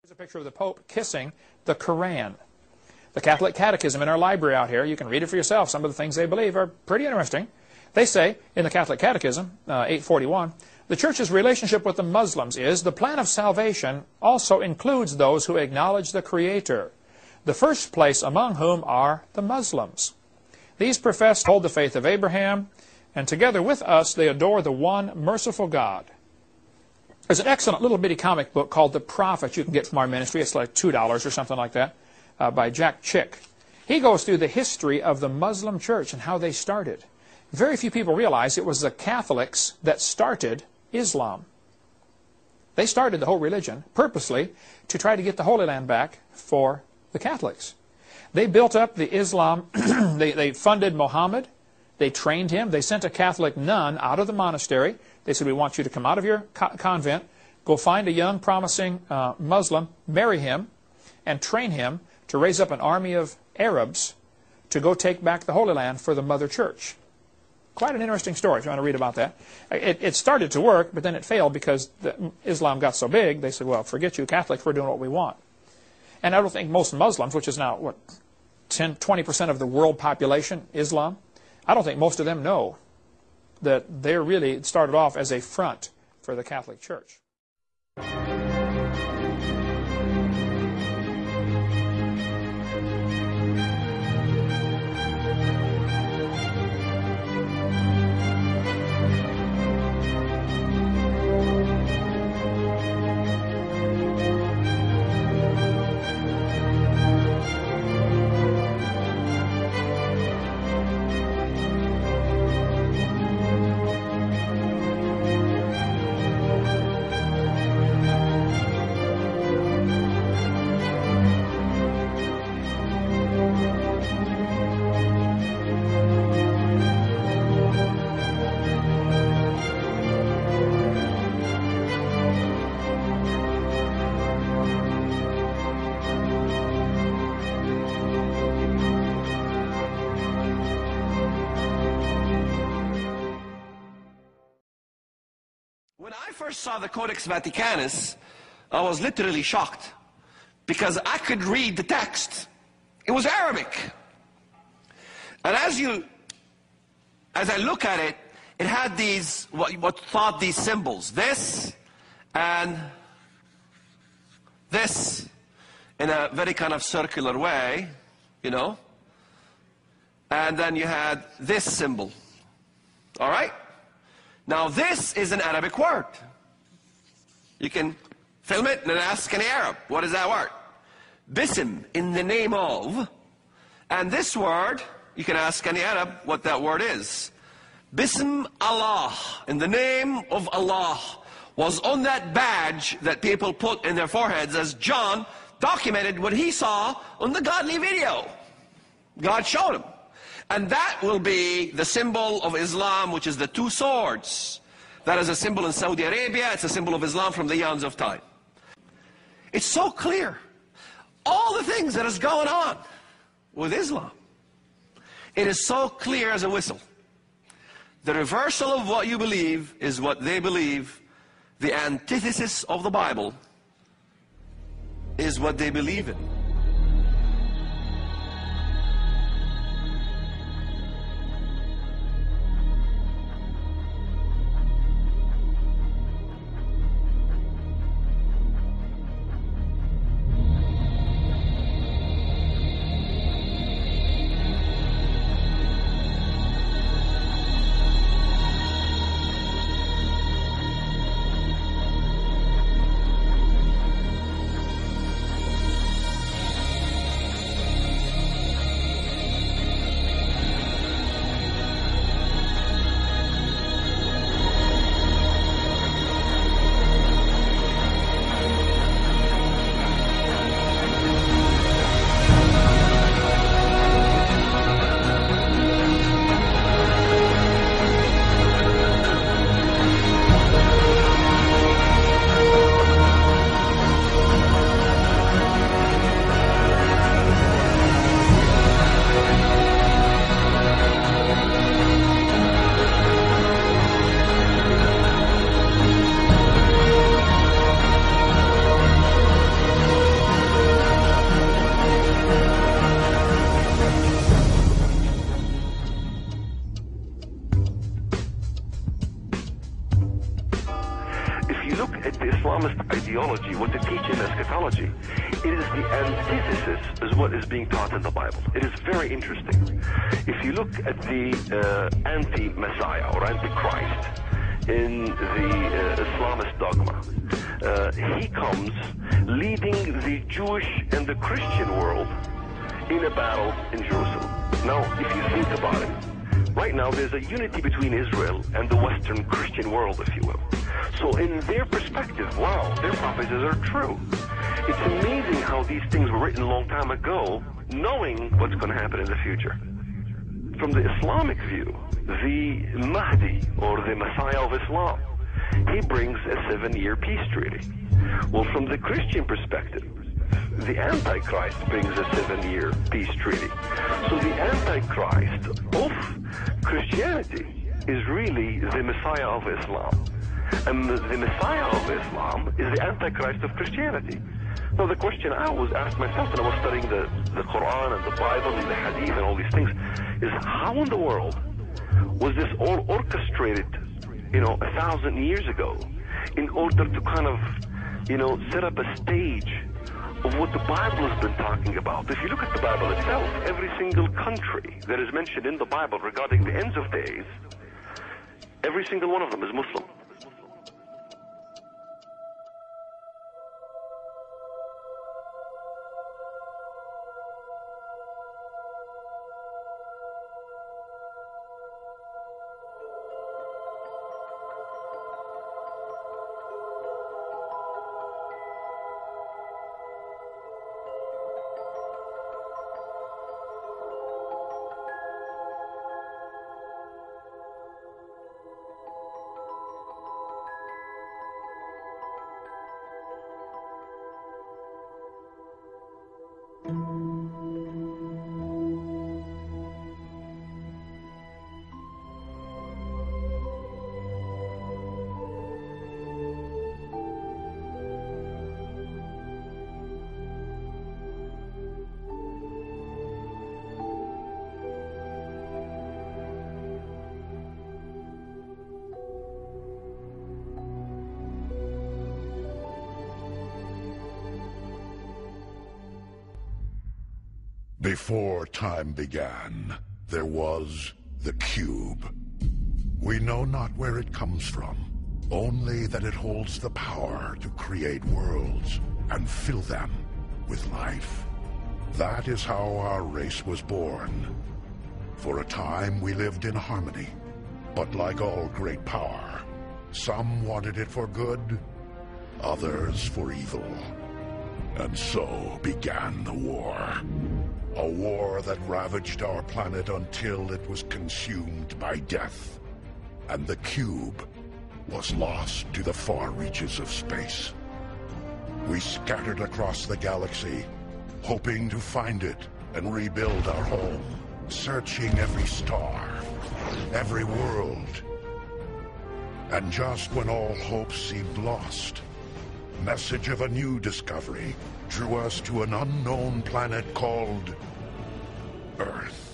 Here's a picture of the Pope kissing the Quran. The Catholic Catechism in our library out here, you can read it for yourself. Some of the things they believe are pretty interesting. They say, in the Catholic Catechism, 841, the Church's relationship with the Muslims is, the plan of salvation also includes those who acknowledge the Creator, the first place among whom are the Muslims. These profess to hold the faith of Abraham, and together with us they adore the one merciful God. There's an excellent little bitty comic book called The Prophet you can get from our ministry. It's like $2 or something like that, by Jack Chick. He goes through the history of the Muslim church and how they started. Very few people realize it was the Catholics that started Islam. They started the whole religion purposely to try to get the Holy Land back for the Catholics. They built up the Islam, they funded Muhammad, they trained him, they sent a Catholic nun out of the monastery. They said, we want you to come out of your convent, go find a young promising Muslim, marry him, and train him to raise up an army of Arabs to go take back the Holy Land for the Mother Church. Quite an interesting story if you want to read about that. It started to work, but then it failed because Islam got so big, they said, well, forget you Catholics, we're doing what we want. And I don't think most Muslims, which is now, what, 20% of the world population, Islam, I don't think most of them know that they really started off as a front for the Catholic Church. When I first saw the Codex Vaticanus, I was literally shocked because I could read the text. It was Arabic. And as I look at it, it had these, what thought these symbols, this and this in a very kind of circular way, you know. And then you had this symbol, all right? Now this is an Arabic word. You can film it and ask any Arab, what is that word? Bism, in the name of. And this word, you can ask any Arab what that word is. Bism Allah, in the name of Allah, was on that badge that people put in their foreheads as John documented what he saw on the godly video. God showed him. And that will be the symbol of Islam, which is the two swords. That is a symbol in Saudi Arabia. It's a symbol of Islam from the eons of time. It's so clear. All the things that is going on with Islam. It is so clear as a whistle. The reversal of what you believe is what they believe. The antithesis of the Bible is what they believe in. eschatology, what to teach in eschatology, it is the antithesis is what is being taught in the Bible. It is very interesting. If you look at the anti-Messiah or anti-Christ in the Islamist dogma, he comes leading the Jewish and the Christian world in a battle in Jerusalem. Now, if you think about it, right now there's a unity between Israel and the Western Christian world, if you will. So in their perspective, wow, their prophecies are true. It's amazing how these things were written a long time ago, knowing what's going to happen in the future. From the Islamic view, the Mahdi, or the Messiah of Islam, he brings a 7-year peace treaty. Well, from the Christian perspective, the Antichrist brings a 7-year peace treaty. So the Antichrist of Christianity is really the Messiah of Islam. And the Messiah of Islam is the Antichrist of Christianity. So the question I always asked myself when I was studying the Quran and the Bible and the Hadith and all these things is, how in the world was this all orchestrated, 1,000 years ago in order to kind of, set up a stage of what the Bible has been talking about? If you look at the Bible itself, every single country that is mentioned in the Bible regarding the ends of days, every single one of them is Muslim. Before time began, there was the cube. We know not where it comes from, only that it holds the power to create worlds and fill them with life. That is how our race was born. For a time we lived in harmony, but like all great power, some wanted it for good, others for evil. And so began the war. A war that ravaged our planet until it was consumed by death. And the cube was lost to the far reaches of space. We scattered across the galaxy, hoping to find it and rebuild our home, searching every star, every world. And just when all hope seemed lost, message of a new discovery drew us to an unknown planet called Earth.